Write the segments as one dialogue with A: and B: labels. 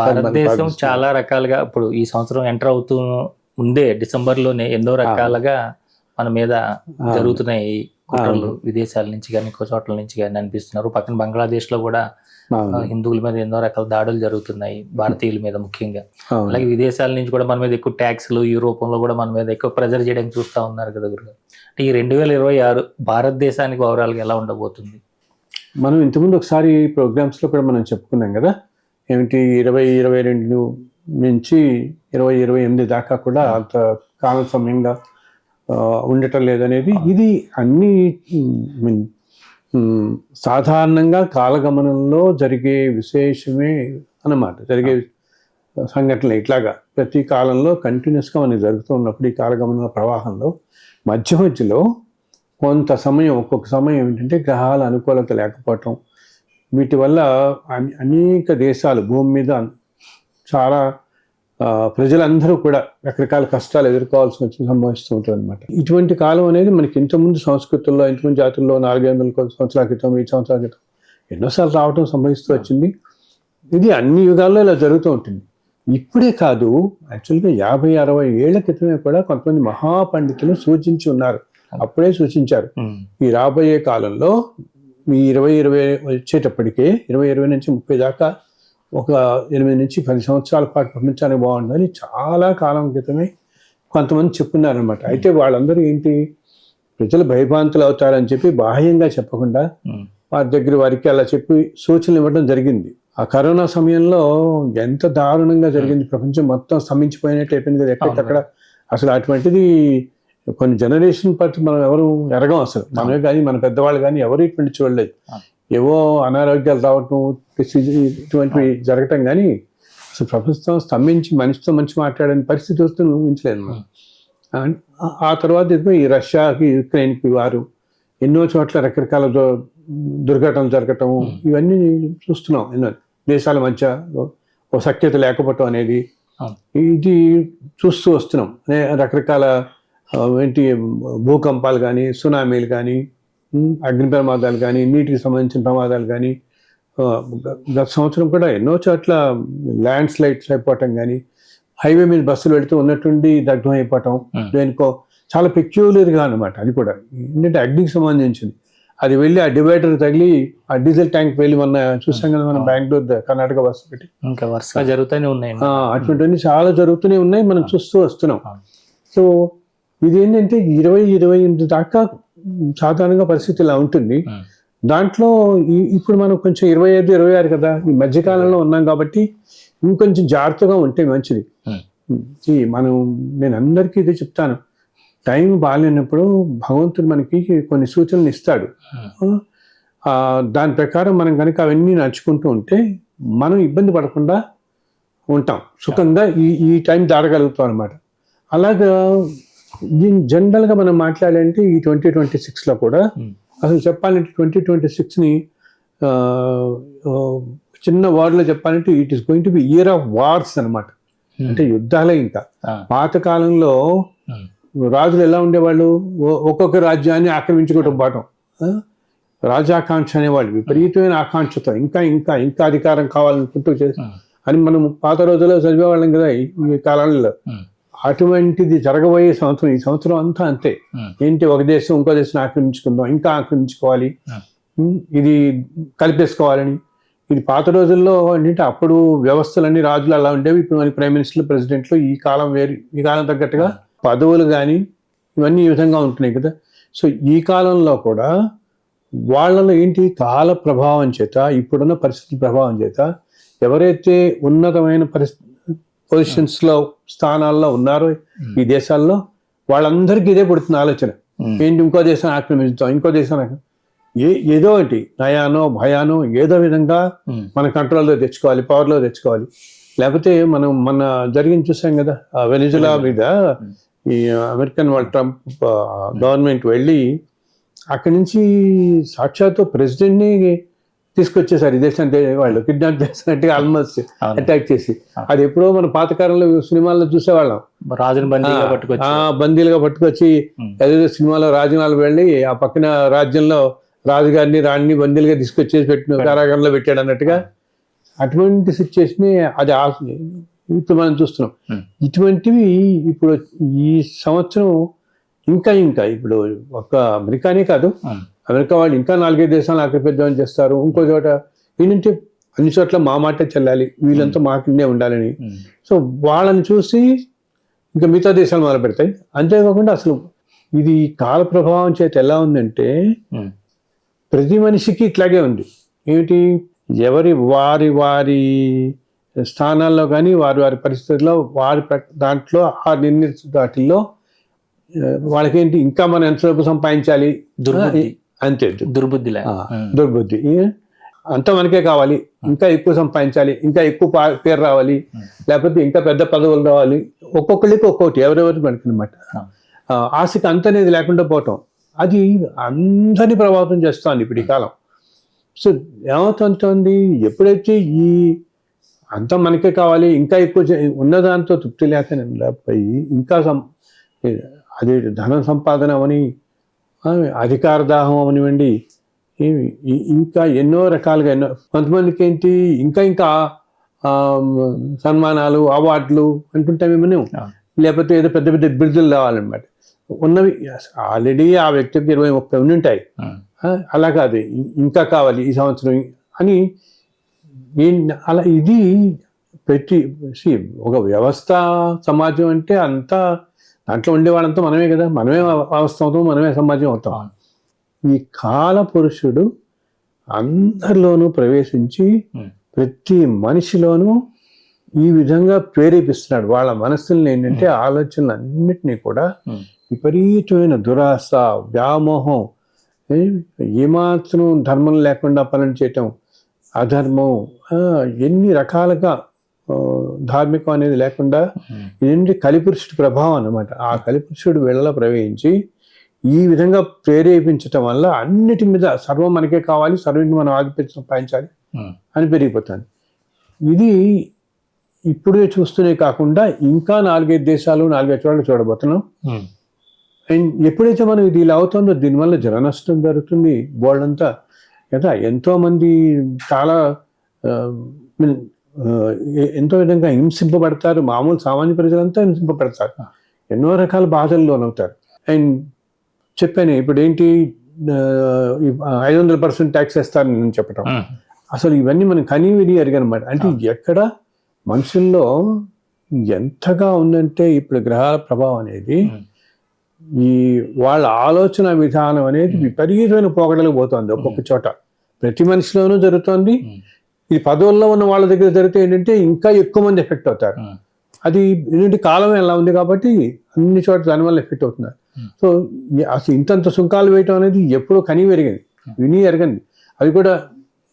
A: భారతదేశం చాలా రకాలుగా ఇప్పుడు ఈ సంవత్సరం ఎంటర్ అవుతూ ఉందే డిసెంబర్లోనే ఎన్నో రకాలుగా మన మీద జరుగుతున్నాయి కుట్రలు, విదేశాల నుంచి కానీ ఇంకో చోట్ల నుంచి కానీ అనిపిస్తున్నారు. పక్కన బంగ్లాదేశ్ లో కూడా హిందువుల మీద ఎన్నో రకాల దాడులు జరుగుతున్నాయి, భారతీయుల మీద ముఖ్యంగా. అలాగే విదేశాల నుంచి కూడా మన మీద ఎక్కువ ట్యాక్స్లు, ఈ రూపంలో కూడా మన మీద ఎక్కువ ప్రెజర్ చేయడానికి చూస్తూ ఉన్నారు కదా గురుగారు. అంటే ఈ 2026 భారతదేశానికి ఓవరాల్గా ఎలా ఉండబోతుంది?
B: మనం ఇంతకుముందు ఒకసారి ప్రోగ్రామ్స్లో కూడా మనం చెప్పుకున్నాం కదా, ఏమిటి 2022 నుంచి 2028 దాకా కూడా అంత కాల సమయంగా ఉండటం లేదనేది, ఇది అన్ని సాధారణంగా కాలగమనంలో జరిగే విశేషమే అన్నమాట. జరిగే సంఘటనలు ఇట్లాగా ప్రతి కాలంలో కంటిన్యూస్గా మనకి జరుగుతూ ఉన్నప్పుడు ఈ కాలగమన ప్రవాహంలో మధ్యలో కొంత సమయం, ఒక్కొక్క సమయం ఏంటంటే గ్రహాల అనుకూలత లేకపోవటం, వీటి వల్ల అనేక దేశాలు భూమి మీద చాలా ప్రజలందరూ కూడా రకరకాల కష్టాలు ఎదుర్కోవాల్సి వచ్చి సంభవిస్తూ ఉంటుంది అనమాట. ఇటువంటి కాలం అనేది మనకి ఇంతకుముందు సంస్కృతుల్లో, ఇంతకుముందు జాతుల్లో 400 సంవత్సరాల క్రితం, 1000 సంవత్సరాల క్రితం ఎన్నోసార్లు రావటం సంభవిస్తూ వచ్చింది. ఇది అన్ని యుగాల్లో ఇలా జరుగుతూ ఉంటుంది. ఇప్పుడే కాదు, యాక్చువల్గా 50-60 ఏళ్ల క్రితమే కూడా కొంతమంది మహాపండితులు సూచించి ఉన్నారు. అప్పుడే సూచించారు, ఈ రాబోయే కాలంలో ఈ 2020 వచ్చేటప్పటికే 2020 నుంచి 30 దాకా ఒక 8 నుంచి 10 సంవత్సరాల పాటు ప్రపంచానికి బాగుంటుందని చాలా కాలం క్రితమే కొంతమంది చెప్పున్నారనమాట. అయితే వాళ్ళందరూ ఏంటి, ప్రజలు భయభ్రాంతులు అవుతారని చెప్పి బాహ్యంగా చెప్పకుండా వారి దగ్గర వారికి అలా చెప్పి సూచనలు ఇవ్వడం జరిగింది. ఆ కరోనా సమయంలో ఎంత దారుణంగా జరిగింది, ప్రపంచం మొత్తం స్తంభించిపోయినట్టు అయిపోయింది కదా ఎక్కడెక్కడ. అసలు అటువంటిది కొన్ని జనరేషన్ పాటు మనం ఎవరు ఎరగం, అసలు మనమే కానీ మన పెద్దవాళ్ళు కానీ ఎవరు ఇటువంటి చూడలేదు. ఏవో అనారోగ్యాలు రావటం, ఇటువంటివి జరగటం, కానీ అసలు ప్రపంచం స్తంభించి మనిషితో మంచి మాట్లాడని పరిస్థితి వస్తూ ఊహించలేదు మనం. ఆ తర్వాత ఈ రష్యాకి, యుక్రెయిన్కి వారు, ఎన్నో చోట్ల రకరకాల దుర్ఘటనలు జరగటం, ఇవన్నీ చూస్తున్నాం. ఎన్నో దేశాల మధ్య ఓ సఖ్యత లేకపోవటం అనేది ఇది చూస్తూ వస్తున్నాం. రకరకాల ఏంటి భూకంపాలు కానీ, సునామీలు కానీ, అగ్ని ప్రమాదాలు కానీ, నీటికి సంబంధించిన ప్రమాదాలు కానీ, గత సంవత్సరం కూడా ఎన్నో చోట్ల ల్యాండ్ స్లైడ్స్ అయిపోవటం కానీ, హైవే మీద బస్సులు వెళుతూ ఉన్నట్టుండి దగ్ధం అయిపోవటం, దేనికో చాలా పెక్యులర్గా అనమాట. అది కూడా ఏంటంటే అగ్నికి సంబంధించింది. అది వెళ్ళి ఆ డివైడర్ తగిలి ఆ డీజిల్ ట్యాంక్ వెళ్ళి మొన్న చూసాం కదా మనం, బెంగళూరు కర్ణాటక బస్సు పెట్టి
A: ఇంకా వరుసగా జరుగుతూనే ఉన్నాయి.
B: అటువంటివన్నీ చాలా జరుగుతూనే ఉన్నాయి, మనం చూస్తూ వస్తున్నాం. సో ఇది ఏంటంటే 2028 దాకా సాధారణంగా పరిస్థితి ఇలా ఉంటుంది. దాంట్లో ఇప్పుడు మనం కొంచెం 25-26 కదా ఈ మధ్యకాలంలో ఉన్నాం కాబట్టి ఇంకొంచెం జాగ్రత్తగా ఉంటే మంచిది. నేను అందరికీ ఇది చెప్తాను, టైం బాగాలేనప్పుడు భగవంతుడు మనకి కొన్ని సూచనలు ఇస్తాడు. దాని ప్రకారం మనం కనుక అవన్నీ నడుచుకుంటూ ఉంటే మనం ఇబ్బంది పడకుండా ఉంటాం, సుఖంగా ఈ టైం దాటగలుగుతాం అనమాట. అలాగా దీని జనరల్గా మనం మాట్లాడాలంటే ఈ 2026లో కూడా అసలు చెప్పాలంటే 2026ని చిన్న వర్డ్లో చెప్పాలంటే it is going to be here of wars అనమాట. అంటే యుద్ధాలే. ఇంకా పాతకాలంలో రాజులు ఎలా ఉండేవాళ్ళు, ఒక్కొక్క రాజ్యాన్ని ఆక్రమించుకోవటం పాఠం, రాజాకాంక్ష అనేవాళ్ళు, విపరీతమైన ఆకాంక్షతో ఇంకా ఇంకా ఇంకా అధికారం కావాలనుకుంటూ అని మనం పాత రోజుల్లో చదివేవాళ్ళం కదా ఈ కాలంలో. అటువంటిది జరగబోయే సంవత్సరం, ఈ సంవత్సరం అంతా అంతే. ఏంటి, ఒక దేశం ఇంకో దేశం ఆక్రమించుకుందాం, ఇంకా ఆక్రమించుకోవాలి, ఇది కలిపేసుకోవాలని. ఇది పాత రోజుల్లో ఏంటంటే అప్పుడు వ్యవస్థలన్నీ రాజులు అలా ఉండేవి. ఇప్పుడు మనకి ప్రైమ్ మినిస్టర్లు, ప్రెసిడెంట్లు ఈ కాలం వేరు, ఈ కాలం తగ్గట్టుగా పదవులు కానీ ఇవన్నీ ఈ విధంగా ఉంటున్నాయి కదా. సో ఈ కాలంలో కూడా వాళ్ళలో ఏంటి, కాల ప్రభావం చేత, ఇప్పుడున్న పరిస్థితుల ప్రభావం చేత ఎవరైతే ఉన్నతమైన పొజిషన్స్లో, స్థానాల్లో ఉన్నారో ఈ దేశాల్లో, వాళ్ళందరికీ ఇదే పుడుతున్న ఆలోచన. ఏంటి, ఇంకో దేశాన్ని ఆక్రమించుతాం, ఇంకో దేశాన్ని ఏదో ఒకటి నయానో భయానో ఏదో విధంగా మన కంట్రోల్లో తెచ్చుకోవాలి, పవర్లో తెచ్చుకోవాలి. లేకపోతే మనం మన జరిగింది చూసాం కదా, వెనిజులా మీద ఈ అమెరికన్ వాళ్ళ ట్రంప్ గవర్నమెంట్ వెళ్ళి అక్కడి నుంచి సాక్షాత్తు ప్రెసిడెంట్ని తీసుకొచ్చేసారు ఈ దేశానికి. వాళ్ళు కిడ్నాప్ చేసినట్టుగా ఆల్మోస్ట్ అటాక్ చేసి, అది ఎప్పుడో మన పాతకాలంలో సినిమాల్లో చూసేవాళ్ళం.
A: రాజుని
B: బందీలుగా పట్టుకొచ్చి ఏదో సినిమాలో రాజనాలు వెళ్ళి ఆ పక్కన రాజ్యంలో రాజుగారిని రాణిని బందీలుగా తీసుకొచ్చేసి కారాగారంలో పెట్టాడు అన్నట్టుగా అటువంటి సిచ్యువేషన్ అది ఇప్పుడు మనం చూస్తున్నాం. ఇటువంటివి ఇప్పుడు ఈ సంవత్సరం ఇంకా ఇప్పుడు ఒక అమెరికానే కాదు, అమెరికా వాళ్ళు ఇంకా 4-5 దేశాలు ఆక్రమిద్దామని చేస్తారు. ఇంకో చోట ఏంటంటే అన్ని చోట్ల మా మాటే చెల్లాలి, వీళ్ళంతా మా కిందే ఉండాలని. సో వాళ్ళని చూసి ఇంకా మిగతా దేశాలు మొదలు పెడతాయి. అంతేకాకుండా అసలు ఇది కాల ప్రభావం చేత ఎలా ఉందంటే ప్రతి మనిషికి ఇట్లాగే ఉంది. ఏమిటి, వారి వారి స్థానాల్లో కానీ వారి వారి పరిస్థితుల్లో దాంట్లో ఆ నిర్ణయించిన వాటిల్లో వాళ్ళకేంటి ఇంకా మనం ఎంతసేపు సంపాదించాలి, అంతే దుర్బుద్ధి. అంతా మనకే కావాలి, ఇంకా ఎక్కువ సంపాదించాలి, ఇంకా ఎక్కువ పేరు రావాలి, లేకపోతే ఇంకా పెద్ద పదవులు రావాలి. ఒక్కొక్కరికి ఒక్కొక్కటి, ఎవరెవరికి మనకి అనమాట. ఆశకి అంత అనేది లేకుండా పోవటం, అది అందరినీ ప్రభావితం చేస్తుంది ఇప్పుడు ఈ కాలం. సో ఏమవుతుంది, ఎప్పుడైతే ఈ అంతా మనకే కావాలి, ఇంకా ఎక్కువ ఉన్నదాంతో తృప్తి లేకపోయి ఇంకా అది ధన సంపాదన అవని, అధికార దాహం అవనివ్వండి, ఇంకా ఎన్నో రకాలుగా కొంతమందికి ఏంటి ఇంకా సన్మానాలు, అవార్డులు అంటుంటామేమో, లేకపోతే ఏదో పెద్ద పెద్ద బిరుదులు రావాలన్నమాట. ఉన్నవి ఆల్రెడీ ఆ వ్యక్తికి 20-30 ఉండి ఉంటాయి. అలా కాదు ఇంకా కావాలి ఈ సంవత్సరం అని. అలా ఇది ఒక వ్యవస్థ, సమాజం అంటే అంతా దాంట్లో ఉండేవాళ్ళంతా మనమే కదా, మనమే వ్యవస్థ అవుతాం, మనమే సమాజం అవుతాం. ఈ కాల పురుషుడు అందరిలోనూ ప్రవేశించి ప్రతి మనిషిలోనూ ఈ విధంగా ప్రేరేపిస్తున్నాడు. వాళ్ళ మనస్సుల్ని ఏంటంటే ఆలోచనలు అన్నిటినీ కూడా విపరీతమైన దురాశ, వ్యామోహం, ఏమాత్రం ధర్మం లేకుండా పనులు చేయటం, అధర్మం, ఎన్ని రకాలుగా ధార్మికం అనేది లేకుండా ఇదేంటి కలిపురుషుడి ప్రభావం అన్నమాట. ఆ కలిపురుషుడు వీళ్ళలో ప్రవేశించి ఈ విధంగా ప్రేరేపించటం వల్ల అన్నిటి మీద సర్వం మనకే కావాలి, సర్వింటి మనం ఆధిపత్యం సంపాదించాలి అని పెరిగిపోతుంది. ఇది ఇప్పుడే చూస్తూనే కాకుండా ఇంకా 4-5 దేశాలు 4-5 చోట్ల చూడబోతున్నాం. అండ్ ఎప్పుడైతే మనం ఇది ఇలా అవుతుందో దీనివల్ల జన నష్టం జరుగుతుంది బోల్డంతా కదా. ఎంతోమంది చాలా ఎంతో విధంగా హింసింపబడతారు. మామూలు సామాన్య ప్రజలంతా హింసింపబడతారు, ఎన్నో రకాల బాధలు లోనవుతారు. అండ్ చెప్పాను ఇప్పుడు ఏంటి 500% ట్యాక్స్ వేస్తారని నేను చెప్పటం, అసలు ఇవన్నీ మనం కనీ విని అడిగనమాట. అంటే ఎక్కడ మనుషుల్లో ఎంతగా ఉందంటే ఇప్పుడు గ్రహాల ప్రభావం అనేది, ఈ వాళ్ళ ఆలోచన విధానం అనేది విపరీతమైన పోగడలకు పోతుంది. ఒక్కొక్క చోట ప్రతి మనిషిలోనూ జరుగుతుంది. ఈ పదవుల్లో ఉన్న వాళ్ళ దగ్గర జరిగితే ఏంటంటే ఇంకా ఎక్కువ మంది ఎఫెక్ట్ అవుతారు. అది ఏంటంటే కాలం ఎలా ఉంది కాబట్టి అన్ని చోట్ల దానివల్ల ఎఫెక్ట్ అవుతున్నారు. సో అసలు ఇంతంత సుంకాలు వేయటం అనేది ఎప్పుడో కనీ విని ఎరగండి. అది కూడా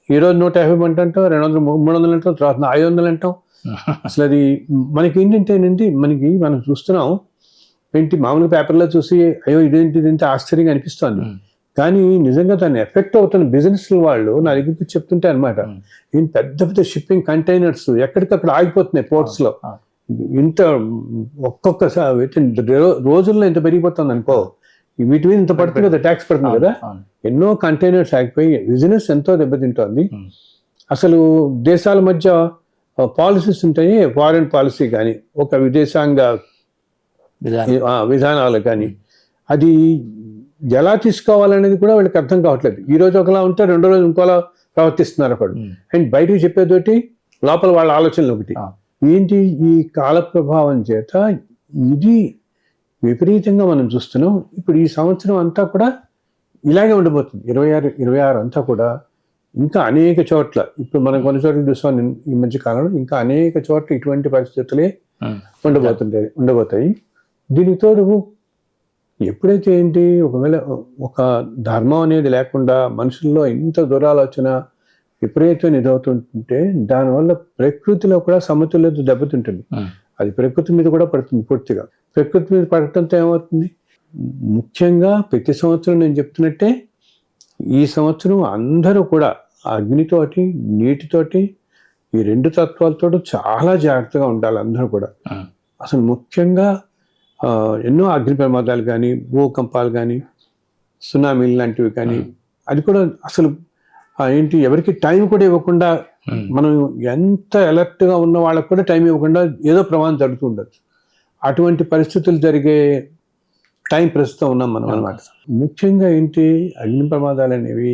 B: ఈరోజు 150 అంటాం, 200, 300 అంటాం, తర్వాత 500 అంటాం. అసలు అది మనకి ఏంటంటే మనం చూస్తున్నాం ఏంటి, మామూలుగా పేపర్లో చూసి అయ్యో ఇదేంటి ఆశ్చర్యంగా అనిపిస్తుంది. కానీ నిజంగా దాన్ని ఎఫెక్ట్ అవుతున్న బిజినెస్ వాళ్ళు నా దగ్గరికి చెప్తుంటే అనమాట, పెద్ద పెద్ద షిప్పింగ్ కంటైనర్స్ ఎక్కడికక్కడ ఆగిపోతున్నాయి పోర్ట్స్ లో. ఇంత ఒక్కొక్కసారి రోజుల్లో ఇంత పెరిగిపోతుంది అనుకో, వీటి మీద ఇంత పడుతుంది కదా, ట్యాక్స్ పడుతుంది కదా. ఎన్నో కంటైనర్స్ ఆగిపోయి బిజినెస్ ఎంతో దెబ్బతింటోంది. అసలు దేశాల మధ్య పాలసీస్ ఉంటాయి, ఫారెన్ పాలసీ కానీ ఒక విదేశాంగ విధానాలు కానీ అది ఎలా తీసుకోవాలనేది కూడా వీళ్ళకి అర్థం కావట్లేదు. ఈ రోజు ఒకలా ఉంటే రెండో రోజు ఇంకోలా ప్రవర్తిస్తున్నారు అప్పుడు. అండ్ బయటకు చెప్పేదోటి, లోపల వాళ్ళ ఆలోచనలు ఒకటి. ఏంటి, ఈ కాల ప్రభావం చేత ఇది విపరీతంగా మనం చూస్తున్నాం. ఇప్పుడు ఈ సంవత్సరం అంతా కూడా ఇలాగే ఉండబోతుంది. 26 అంతా కూడా ఇంకా అనేక చోట్ల, ఇప్పుడు మనం కొన్ని చోట్ల చూస్తాం ఈ మధ్య కాలంలో, ఇంకా అనేక చోట్ల ఇటువంటి పరిస్థితులే ఉండబోతాయి. దీనికి తోడు ఎప్పుడైతే ఏంటి, ఒకవేళ ఒక ధర్మం అనేది లేకుండా మనుషుల్లో ఇంత దురాలోచన విపరీతం ఇదవుతుంటే దానివల్ల ప్రకృతిలో కూడా సమతుల్యత దెబ్బతింటుంది. అది ప్రకృతి మీద కూడా పడుతుంది పూర్తిగా. ప్రకృతి మీద పడటంతో ఏమవుతుంది, ముఖ్యంగా ప్రతి సంవత్సరం నేను చెప్తున్నట్టే ఈ సంవత్సరం అందరూ కూడా అగ్నితోటి, నీటితోటి, ఈ 2 తత్వాలతో చాలా జాగ్రత్తగా ఉండాలి అందరూ కూడా. అసలు ముఖ్యంగా ఎన్నో అగ్ని ప్రమాదాలు కానీ, భూకంపాలు కానీ, సునామీలు లాంటివి కానీ, అది కూడా అసలు ఏంటి ఎవరికి టైం కూడా ఇవ్వకుండా, మనం ఎంత అలర్ట్గా ఉన్న వాళ్ళకు కూడా టైం ఇవ్వకుండా ఏదో ప్రమాదం జరుగుతూ ఉండొచ్చు. అటువంటి పరిస్థితులు జరిగే టైం ప్రస్తుతం ఉన్నాం మనం అనమాట. ముఖ్యంగా ఏంటి, అగ్ని ప్రమాదాలు అనేవి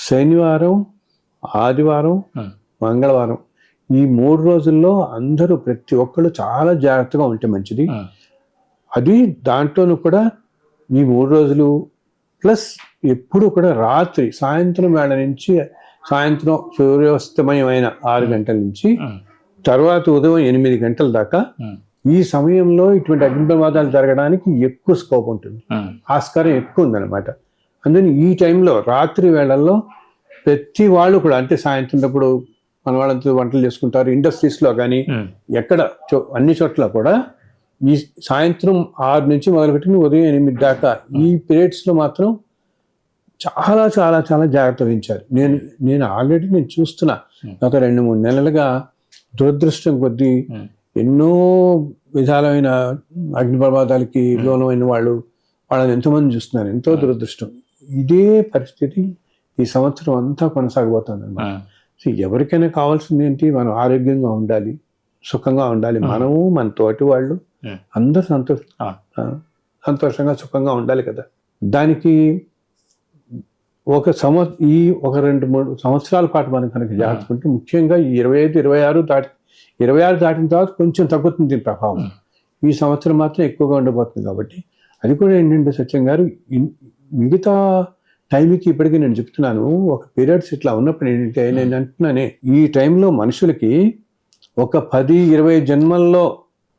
B: శనివారం, ఆదివారం, మంగళవారం ఈ 3 రోజుల్లో అందరూ ప్రతి ఒక్కళ్ళు చాలా జాగ్రత్తగా ఉంటే మంచిది. అది దాంట్లోనూ కూడా ఈ 3 రోజులు ప్లస్ ఎప్పుడు కూడా రాత్రి సాయంత్రం వేళ నుంచి సాయంత్రం సూర్యాస్తమయం అయిన 6 గంటల నుంచి తర్వాత ఉదయం 8 గంటల దాకా ఈ సమయంలో ఇటువంటి అగ్ని ప్రమాదాలు జరగడానికి ఎక్కువ స్కోప్ ఉంటుంది, ఆస్కారం ఎక్కువ ఉందన్నమాట. అందుకని ఈ టైంలో రాత్రి వేళల్లో ప్రతి వాళ్ళు కూడా, అంటే సాయంత్రం మన వాళ్ళంతా వంటలు చేసుకుంటారు, ఇండస్ట్రీస్లో కానీ ఎక్కడ అన్ని చోట్ల కూడా ఈ సాయంత్రం 6 నుంచి మొదలుపెట్టి ఉదయం 8 దాకా ఈ పీరియడ్స్లో మాత్రం చాలా చాలా చాలా జాగ్రత్త వహించారు. నేను ఆల్రెడీ చూస్తున్నా గత 2-3 నెలలుగా దురదృష్టం కొద్దీ ఎన్నో విధాలమైన అగ్ని ప్రమాదాలకి లోనమైన వాళ్ళని ఎంతోమంది చూస్తున్నారు. ఎంతో దురదృష్టం. ఇదే పరిస్థితి ఈ సంవత్సరం అంతా కొనసాగబోతుంది అన్నమాట. సో ఎవరికైనా కావాల్సింది ఏంటి, మనం ఆరోగ్యంగా ఉండాలి, సుఖంగా ఉండాలి. మనము, మన తోటి వాళ్ళు అందరూ సంతోషంగా సుఖంగా ఉండాలి కదా. దానికి ఒక 2-3 సంవత్సరాల పాటు మనం కనుక జాగ్రత్తకుంటే, ముఖ్యంగా ఈ 25-26 దాటిన తర్వాత కొంచెం తగ్గుతుంది దీని ప్రభావం. ఈ సంవత్సరం మాత్రం ఎక్కువగా ఉండబోతుంది. కాబట్టి అది కూడా ఏంటంటే సత్యం గారు, మిగతా టైంకి ఇప్పటికీ నేను చెప్తున్నాను, ఒక పీరియడ్స్ ఇట్లా ఉన్నప్పుడు ఏంటంటే నేను అంటున్నానే, ఈ టైంలో మనుషులకి ఒక 10-20 జన్మల్లో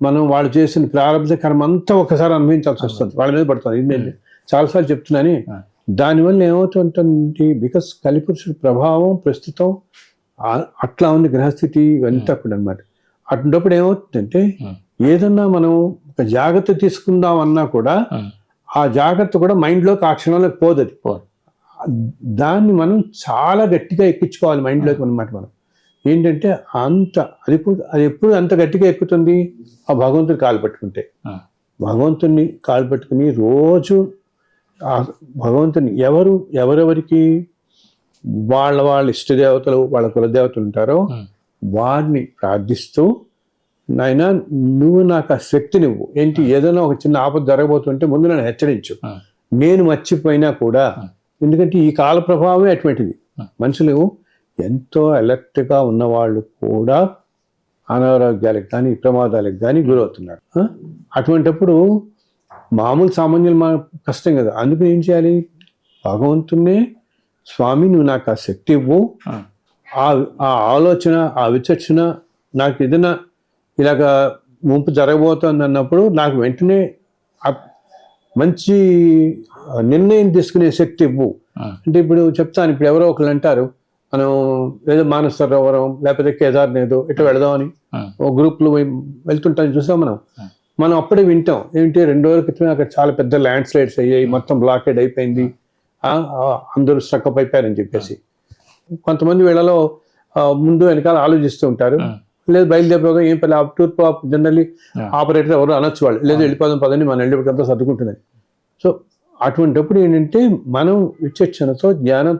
B: మనం వాళ్ళు చేసిన ప్రారంభ కర్మ అంతా ఒకసారి అనుభవించాల్సి వస్తుంది, వాళ్ళ మీద పడుతుంది. ఇది నేను చాలాసార్లు చెప్తున్నాను. దానివల్ల ఏమవుతుంటుంది, బికాస్ కలిపురుషుడి ప్రభావం ప్రస్తుతం అట్లా ఉంది, గ్రహస్థితి ఇవంతా కూడా అనమాట. అటువంటిప్పుడు ఏమవుతుందంటే, ఏదన్నా మనం ఒక జాగ్రత్త తీసుకుందాం అన్నా కూడా ఆ జాగ్రత్త కూడా మైండ్లోకి ఆ క్షణంలోకి పోదు. దాన్ని మనం చాలా గట్టిగా ఎక్కించుకోవాలి మైండ్లోకి అనమాట. మనం ఏంటంటే అది ఎప్పుడు అంత గట్టిగా ఎక్కుతుంది, ఆ భగవంతుడి కాలు పట్టుకుంటే. భగవంతుడిని కాలు పట్టుకుని రోజు ఆ భగవంతుని ఎవరెవరికి వాళ్ళ ఇష్టదేవతలు, వాళ్ళ కులదేవతలు ఉంటారో వారిని ప్రార్థిస్తూ, నాయనా నువ్వు నాకు ఆ శక్తినివ్వు. ఏంటి, ఏదైనా ఒక చిన్న ఆపద జరగబోతుంటే ముందు నన్ను హెచ్చరించు, నేను మర్చిపోయినా కూడా. ఎందుకంటే ఈ కాల ప్రభావమే అటువంటిది. మనుషులు ఎంతో అలర్ట్గా ఉన్నవాళ్ళు కూడా అనారోగ్యాలకు కానీ ప్రమాదాలకు కానీ గురవుతున్నారు. అటువంటిప్పుడు మామూలు సామాన్యులు కష్టం కదా. అందుకని ఏం చేయాలి, భగవంతున్నే స్వామి నువ్వు నాకు ఆ శక్తి ఇవ్వు, ఆ ఆలోచన, ఆ విచక్షణ, నాకు ఏదైనా ఇలాగ ముంపు జరగబోతోంది అన్నప్పుడు నాకు వెంటనే మంచి నిర్ణయం తీసుకునే శక్తి ఇవ్వు. అంటే ఇప్పుడు చెప్తాను, ఇప్పుడు ఎవరో ఒకళ్ళు అంటారు, మనం ఏదో మానస సరోవరం లేకపోతే కేదార్నేదో ఇట్లా వెళదామని ఓ గ్రూప్లో వెళ్తుంటాం చూసాం. మనం అప్పుడే వింటాం, ఏంటి 2 రోజుల క్రితం అక్కడ చాలా పెద్ద ల్యాండ్ స్లైడ్స్ అయ్యాయి, మొత్తం బ్లాకేడ్ అయిపోయింది, అందరూ స్ట్రక్అప్ అయిపోయారని చెప్పేసి. కొంతమంది వీళ్ళలో ముందు వెనకాల ఆలోచిస్తూ ఉంటారు, లేదు బయలుదేరిపోదాం, ఏం పని టూర్ జనరల్లీ ఆపరేటర్ ఎవరు అనొచ్చు వాళ్ళు, లేదు వెళ్ళిపోదాం పదండి మన వెళ్ళిపోతే సర్దుకుంటున్నాయి. సో అటువంటిప్పుడు ఏంటంటే మనం విచక్షణతో జ్ఞానం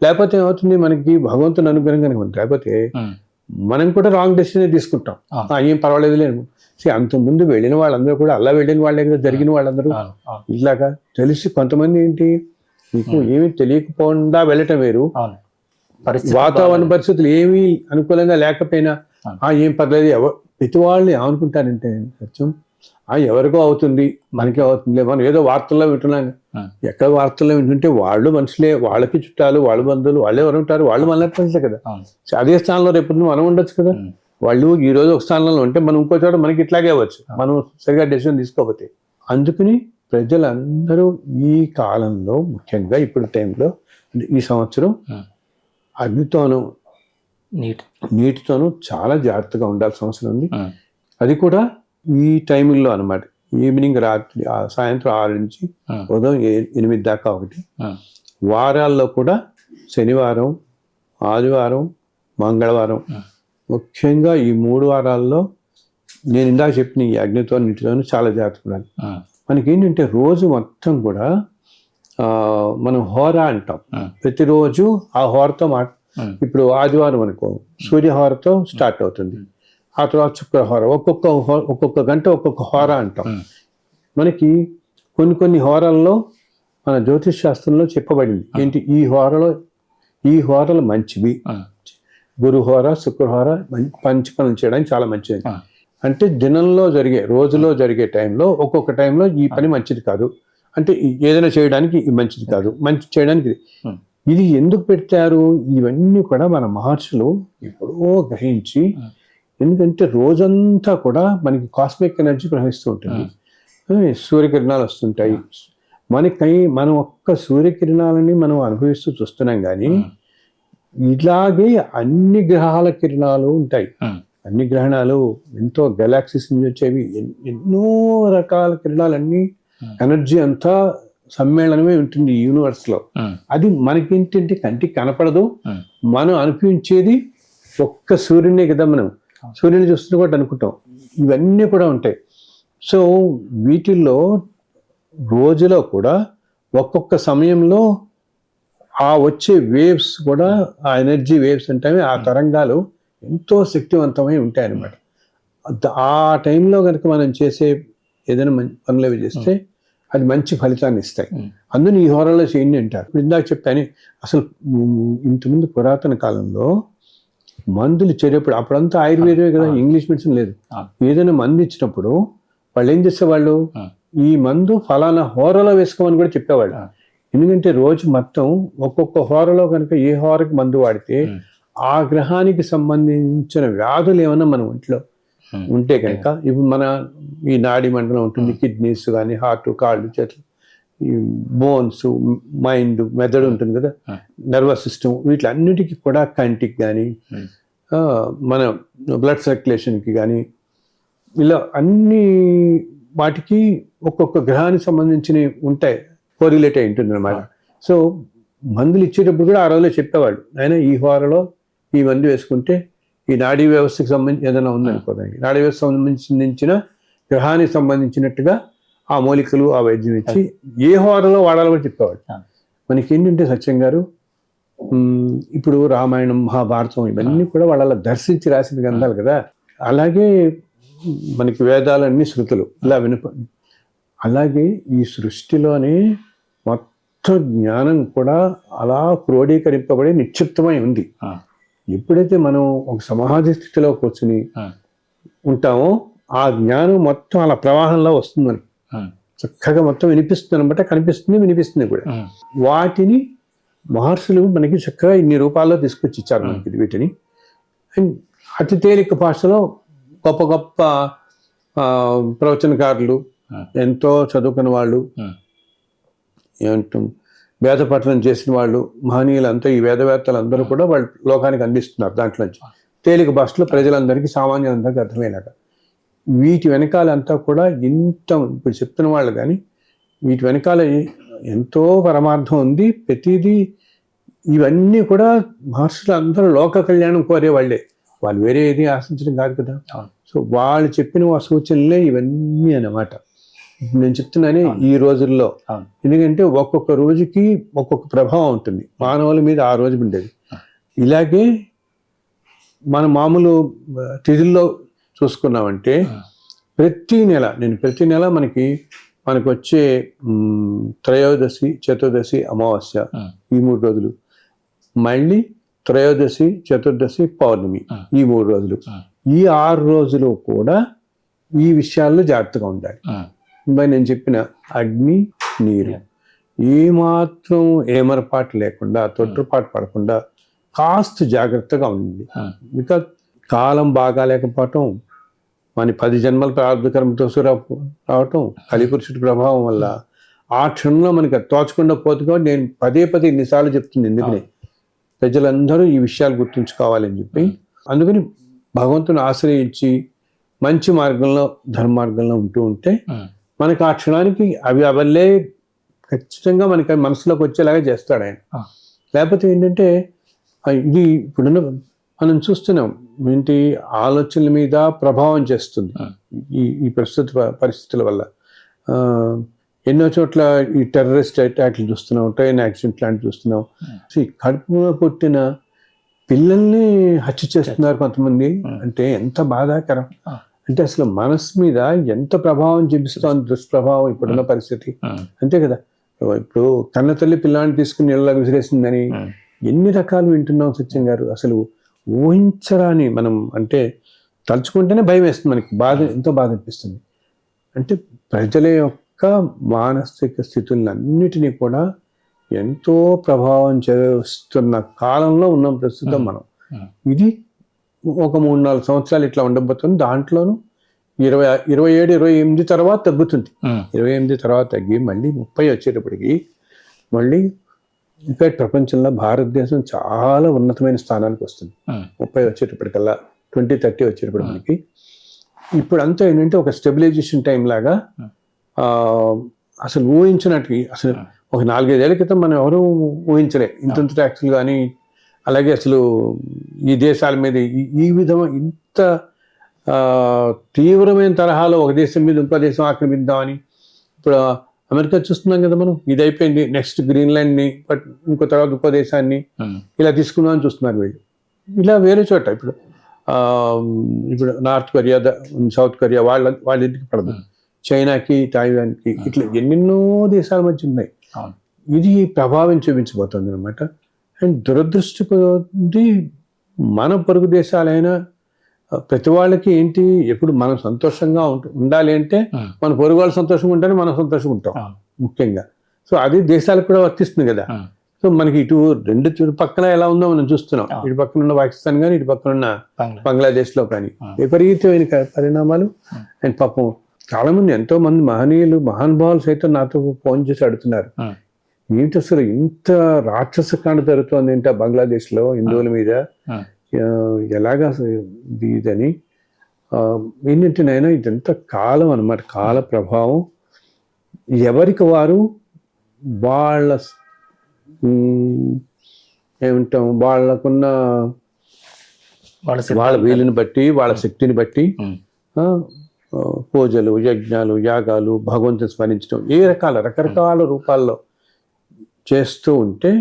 B: లేకపోతే ఏమవుతుంది, మనకి భగవంతుని అనుగ్రహం కనుక లేకపోతే మనం కూడా రాంగ్ డెసిషన్ తీసుకుంటాం, ఏం పర్వాలేదు లేదు. అంతకుముందు వెళ్ళిన వాళ్ళందరూ కూడా అలా వెళ్ళిన వాళ్ళే కదా, జరిగిన వాళ్ళందరూ ఇలాగా తెలిసి. కొంతమంది ఏంటి, మీకు ఏమీ తెలియకపోకుండా వెళ్ళటం వేరు, వాతావరణ పరిస్థితులు ఏమీ అనుకూలంగా లేకపోయినా ఏం పర్లేదు. ప్రతి వాళ్ళు ఏమనుకుంటారంటే సత్యం, ఎవరికో అవుతుంది మనకే అవుతుంది, మనం ఏదో వార్తల్లో వింటున్నాం. ఎక్కడ వార్తల్లో వింటుంటే వాళ్ళు మనుషులే, వాళ్ళకి చుట్టాలు, వాళ్ళ బంధువులు, వాళ్ళే ఎవరు ఉంటారు, వాళ్ళు మన మనుషులే కదా. అదే స్థానంలో రేపు మనం ఉండొచ్చు కదా. వాళ్ళు ఈ రోజు ఒక స్థానంలో ఉంటే మనం ఇంకో చోట మనకి ఇట్లాగే అవ్వచ్చు, మనం సరిగా డెసిషన్ తీసుకోకపోతే. అందుకని ప్రజలందరూ ఈ కాలంలో, ముఖ్యంగా ఇప్పుడు టైంలో, అంటే ఈ సంవత్సరం అగ్నితోనూ నీటితోనూ చాలా జాగ్రత్తగా ఉండాల్సిన అవసరం ఉంది. అది కూడా ఈ టైమింగ్లో అనమాట, ఈవినింగ్ రాత్రి సాయంత్రం 6 నుంచి ఉదయం 8 దాకా ఒకటి. వారాల్లో కూడా శనివారం, ఆదివారం, మంగళవారం, ముఖ్యంగా ఈ 3 వారాల్లో నేను ఇందాక చెప్పిన ఈ అగ్నితో నీటితోనూ చాలా జాగ్రత్త ఉండాలి. మనకి ఏంటంటే రోజు మొత్తం కూడా మనం హోర అంటాం. ప్రతిరోజు ఆ హోరతో ఇప్పుడు ఆదివారం అనుకో సూర్యహోరతో స్టార్ట్ అవుతుంది, ఆ తర్వాత శుక్రహోర, ఒక్కొక్క గంట ఒక్కొక్క హోర అంటాం. మనకి కొన్ని హోరల్లో మన జ్యోతిష్ శాస్త్రంలో చెప్పబడింది ఏంటి, ఈ హోరలు మంచివి, గురుహోర శుక్రహోర మంచి పనులు చేయడానికి చాలా మంచిది. అంటే దినంలో రోజులో జరిగే టైంలో ఒక్కొక్క టైంలో ఈ పని మంచిది కాదు, అంటే ఏదైనా చేయడానికి ఇది మంచిది కాదు, మంచి చేయడానికి ఇది ఎందుకు పెట్టారు. ఇవన్నీ కూడా మన మహర్షులు ఎప్పుడో గ్రహించి, ఎందుకంటే రోజంతా కూడా మనకి కాస్మిక్ ఎనర్జీ ప్రవహిస్తూ ఉంటుంది, సూర్యకిరణాలు వస్తుంటాయి, మనం ఒక్క సూర్యకిరణాలని మనం అనుభవిస్తూ చూస్తున్నాం. కానీ ఇలాగే అన్ని గ్రహాల కిరణాలు ఉంటాయి, అన్ని గ్రహణాలు ఎంతో గెలాక్సీస్ నుంచి వచ్చేవి, ఎన్నో రకాల కిరణాలన్నీ ఎనర్జీ అంతా సమ్మేళనమే ఉంటుంది ఈ యూనివర్స్ లో. అది మనకేంటంటే కంటికి కనపడదు, మనం అనిపించేది ఒక్క సూర్యునే కదా, మనం సూర్యుని చూస్తున్న కూడా అనుకుంటాం. ఇవన్నీ కూడా ఉంటాయి. సో వీటిల్లో రోజులో కూడా ఒక్కొక్క సమయంలో ఆ వచ్చే వేవ్స్ కూడా, ఆ ఎనర్జీ వేవ్స్ అంటే ఆ తరంగాలు ఎంతో శక్తివంతమై ఉంటాయి అన్నమాట. ఆ టైంలో కనుక మనం చేసే ఏదైనా పనులు అవి చేస్తే అది మంచి ఫలితాన్ని ఇస్తాయి. అందులో ఈ హోరాలో చేయండి అంటారు. ఇందాక చెప్పాను, అసలు ఇంతకుముందు పురాతన కాలంలో మందులు ఇచ్చేటప్పుడు, అప్పుడంతా ఆయుర్వేదమే కదా, ఇంగ్లీష్ మెడిసిన్ లేదు. ఏదైనా మందు ఇచ్చినప్పుడు వాళ్ళు ఏం చేసేవాళ్ళు, ఈ మందు ఫలానా హోరలో వేసుకోమని కూడా చెప్పేవాళ్ళు. ఎందుకంటే రోజు మొత్తం ఒక్కొక్క హోరలో కనుక ఏ హోరకి మందు వాడితే ఆ గ్రహానికి సంబంధించిన వ్యాధులు ఏమన్నా మన ఒంట్లో ఉంటే కనుక, ఇప్పుడు మన ఈ నాడీ మండలం ఉంటుంది, కిడ్నీస్ కానీ, హార్ట్, కాళ్ళు, చేతులు, ఈ బోన్స్, మైండ్, మెదడు ఉంటుంది కదా, నర్వస్ సిస్టమ్, వీటిలన్నిటికీ కూడా కంటికి కానీ, మన బ్లడ్ సర్క్యులేషన్కి కానీ, ఇలా అన్ని వాటికి ఒక్కొక్క గ్రహానికి సంబంధించినవి ఉంటాయి, కోరిలేట్ అయి ఉంటుంది అనమాట. సో మందులు ఇచ్చేటప్పుడు కూడా ఆ రోజులో చెప్పేవాళ్ళు, అయినా ఈ హోరలో ఈ మందు వేసుకుంటే ఈ నాడీ వ్యవస్థకు సంబంధించి ఏదైనా ఉందనుకోదానికి, నాడీ వ్యవస్థ సంబంధించిన గ్రహానికి సంబంధించినట్టుగా ఆ మూలికలు, ఆ వైద్యం ఇచ్చి ఏ హోరలో వాడాలో కూడా చెప్పేవాళ్ళు. మనకి ఏంటంటే సత్యం గారు, ఇప్పుడు రామాయణం, మహాభారతం ఇవన్నీ కూడా వాళ్ళ దర్శించి రాసిన గ్రంథాలు కదా, అలాగే మనకి వేదాలన్నీ శృతులు ఇలా అలాగే ఈ సృష్టిలోనే మొత్తం జ్ఞానం కూడా అలా క్రోడీకరింపబడి నిక్షిప్తమై ఉంది. ఎప్పుడైతే మనం ఒక సమాధి స్థితిలో కూర్చుని ఉంటామో ఆ జ్ఞానం మొత్తం అలా ప్రవాహంలో వస్తుంది మనకి, చక్కగా మొత్తం వినిపిస్తుంది అనమాట, కనిపిస్తుంది, వినిపిస్తుంది కూడా. వాటిని మహర్షులు మనకి చక్కగా ఇన్ని రూపాల్లో తీసుకొచ్చి ఇచ్చారు మనకి వీటిని. అతి తేలిక భాషలో గొప్ప గొప్ప ప్రవచనకారులు, ఎంతో చదువుకున్న వాళ్ళు, ఏమంటాం వేద పఠనం చేసిన వాళ్ళు, మహనీయులంతా, ఈ వేదవేత్తలు అందరూ కూడా వాళ్ళు లోకానికి అందిస్తున్నారు. దాంట్లోంచి తేలిక భాషలో ప్రజలందరికీ, సామాన్యులందరికీ అర్థమయ్యేలాగా. వీటి వెనకాలంతా కూడా ఇప్పుడు చెప్తున్న వాళ్ళు కానీ వీటి వెనకాల ఎంతో పరమార్థం ఉంది. ప్రతిదీ ఇవన్నీ కూడా మహర్షులు అందరూ లోక కళ్యాణం కోరే వాళ్ళే, వాళ్ళు వేరే ఏది ఆశించడం కాదు కదా. సో వాళ్ళు చెప్పిన ఆ సూచనలే ఇవన్నీ అన్నమాట. నేను చెప్తున్నానే ఈ రోజుల్లో, ఎందుకంటే ఒక్కొక్క రోజుకి ఒక్కొక్క ప్రభావం ఉంటుంది మానవుల మీద, ఆ రోజు ఉండేది. ఇలాగే మన మామూలు తిథుల్లో చూసుకున్నామంటే ప్రతి నెల మనకు వచ్చే త్రయోదశి, చతుర్దశి, అమావాస్య, ఈ 3 రోజులు, మళ్ళీ త్రయోదశి, చతుర్దశి, పౌర్ణమి, ఈ 3 రోజులు, ఈ 6 రోజులు కూడా ఈ విషయాల్లో జాగ్రత్తగా ఉండాలి. నేను చెప్పిన అగ్ని, నీరు ఏమాత్రం ఏమరపాటు లేకుండా, తొట్టుపాటు పడకుండా కాస్త జాగ్రత్తగా ఉండండి. ఇంకా కాలం బాగా లేకపోవటం, మన 10 జన్మల ప్రారంభకర్మతో రావటం, కలిపురుషుడి ప్రభావం వల్ల ఆ క్షణంలో మనకి తోచకుండా పోతుగా నేను పదే ఇన్నిసార్లు చెప్తుంది. ఎందుకని ప్రజలందరూ ఈ విషయాలు గుర్తుంచుకోవాలని చెప్పి, అందుకని భగవంతుని ఆశ్రయించి మంచి మార్గంలో, ధర్మార్గంలో ఉంటూ ఉంటే మనకి ఆ క్షణానికి అవల్లే ఖచ్చితంగా మనకి మనసులోకి వచ్చేలాగా చేస్తాడు ఆయన. లేకపోతే ఏంటంటే ఇది ఇప్పుడున్న మనం చూస్తున్నాం ఏంటి, ఆలోచనల మీద ప్రభావం చేస్తుంది ఈ ప్రస్తుత పరిస్థితుల వల్ల. ఎన్నో చోట్ల ఈ టెర్రరిస్ట్ అటాక్లు చూస్తున్నాం, ట్రైన్ యాక్సిడెంట్ లాంటివి చూస్తున్నాం. సో ఈ కడుపులో పుట్టిన పిల్లల్ని హత్య చేస్తున్నారు కొంతమంది. అంటే ఎంత బాధాకరం. అంటే అసలు మనసు మీద ఎంత ప్రభావం చూపిస్తోంది దుష్ప్రభావం ఇప్పుడున్న పరిస్థితి. అంతే కదా, ఇప్పుడు కన్న తల్లి పిల్లాన్ని తీసుకుని నీళ్ళ విసిరేసిందని ఎన్ని రకాలు వింటున్నాం సత్యం గారు. అసలు ఊహించరాని, మనం అంటే తలుచుకుంటేనే భయం వేస్తుంది మనకి, బాధ, ఎంతో బాధ అనిపిస్తుంది. అంటే ప్రజల యొక్క మానసిక స్థితులన్నిటినీ కూడా ఎంతో ప్రభావం చేస్తున్న కాలంలో ఉన్నాం ప్రస్తుతం మనం. ఇది ఒక 3-4 సంవత్సరాలు ఇట్లా ఉండబోతుంది. దాంట్లోనూ 27-28 తర్వాత తగ్గుతుంది. 28 తర్వాత తగ్గి మళ్ళీ 30 వచ్చేటప్పటికి మళ్ళీ ఇంకా ప్రపంచంలో భారతదేశం చాలా ఉన్నతమైన స్థానానికి వస్తుంది. 30 వచ్చేటప్పటికల్లా 2030 వచ్చేటప్పటికి మనకి ఇప్పుడు అంతా ఏంటంటే ఒక స్టెబిలైజేషన్ టైం లాగా. అసలు ఊహించినట్టు, అసలు ఒక 4-5 ఏళ్ల క్రితం మనం ఎవరు ఊహించలే ఇంత ట్యాక్సులు కానీ, అలాగే అసలు ఈ దేశాల మీద ఈ విధమైన ఇంత తీవ్రమైన తరహాలో ఒక దేశం మీద ఇంకో దేశం ఆక్రమిద్దామని. ఇప్పుడు అమెరికా చూస్తున్నాం కదా మనం, ఇది అయిపోయింది, నెక్స్ట్ గ్రీన్లాండ్ని, బట్ ఇంకో తర్వాత ఇంకో దేశాన్ని ఇలా తీసుకుందామని చూస్తున్నారు వీళ్ళు. ఇలా వేరే చోట ఇప్పుడు నార్త్ కొరియా, సౌత్ కొరియా వాళ్ళింటికి పడదు, చైనాకి, తాయివాన్కి, ఇట్లా ఎన్నెన్నో దేశాల మధ్య ఉన్నాయి. ఇది ప్రభావం చూపించబోతుంది అనమాట. అండ్ దురదృష్టది మన పొరుగు దేశాలైనా ప్రతి వాళ్ళకి ఏంటి, ఎప్పుడు మనం సంతోషంగా ఉండాలి అంటే మన పొరుగు వాళ్ళు సంతోషంగా ఉంటేనే మనం సంతోషంగా ఉంటాం ముఖ్యంగా. సో అది దేశాలకు కూడా వర్తిస్తుంది కదా. సో మనకి ఇటు రెండు పక్కన ఎలా ఉందో మనం చూస్తున్నాం. ఇటు పక్కన ఉన్న పాకిస్తాన్ కానీ, ఇటు పక్కన ఉన్న బంగ్లాదేశ్లో కానీ విపరీతమైన పరిణామాలు. అండ్ పాపం చాలా మంది, ఎంతో మంది మహనీయులు, మహానుభావులు సైతం నాతో ఫోన్ చేసి అడుగుతున్నారు, ఏంటి అసలు ఇంత రాక్షస కాండ జరుగుతోంది ఏంటి బంగ్లాదేశ్లో హిందువుల మీద, ఎలాగా ఇదని. ఏంటంటే నైనా ఇదంతా కాలం అన్నమాట, కాల ప్రభావం. ఎవరికి వారు వాళ్ళ ఏమంటాం, వాళ్ళకున్న వాళ్ళ వీలుని బట్టి, వాళ్ళ శక్తిని బట్టి పూజలు, యజ్ఞాలు, యాగాలు, భగవంతుని స్మరించడం ఏ రకరకాల రూపాల్లో చేస్తూ ఉంటే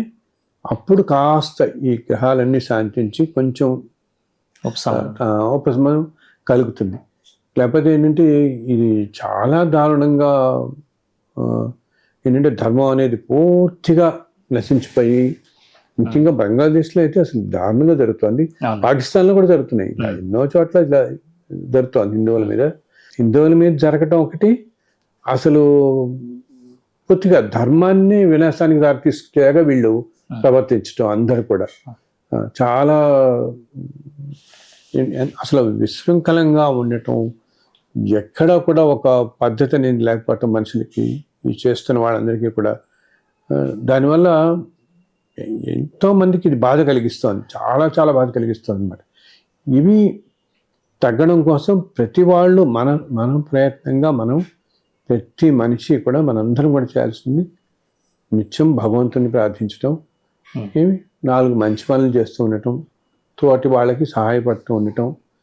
B: అప్పుడు కాస్త ఈ గ్రహాలన్నీ శాంతించి కొంచెం ఉపశమనం కలుగుతుంది. లేకపోతే ఏంటంటే ఇది చాలా దారుణంగా ఏంటంటే ధర్మం అనేది పూర్తిగా నశించిపోయి, ముఖ్యంగా బంగ్లాదేశ్లో అయితే అసలు దారుణంగా జరుగుతుంది. పాకిస్తాన్లో కూడా జరుగుతున్నాయి, ఎన్నో చోట్ల ఇలా జరుగుతుంది. హిందువుల మీద జరగటం ఒకటి, అసలు పూర్తిగా ధర్మాన్ని వినాశానికి దారి తీసుకునేగా వీళ్ళు ప్రవర్తించడం అందరూ కూడా చాలా అసలు విశృంఖలంగా ఉండటం, ఎక్కడ కూడా ఒక పద్ధతి అనేది లేకపోవటం మనుషులకి, ఇవి చేస్తున్న వాళ్ళందరికీ కూడా. దానివల్ల ఎంతోమందికి ఇది బాధ కలిగిస్తుంది, చాలా చాలా బాధ కలిగిస్తుంది అన్నమాట. ఇవి తగ్గడం కోసం ప్రతి వాళ్ళు మన ప్రయత్నంగా ప్రతి మనిషి కూడా మనందరం కూడా చేయాల్సింది నిత్యం భగవంతుని ప్రార్థించడం, 4 మంచి పనులు చేస్తూ ఉండటం, తోటి వాళ్ళకి సహాయపడుతూ ఉండటం,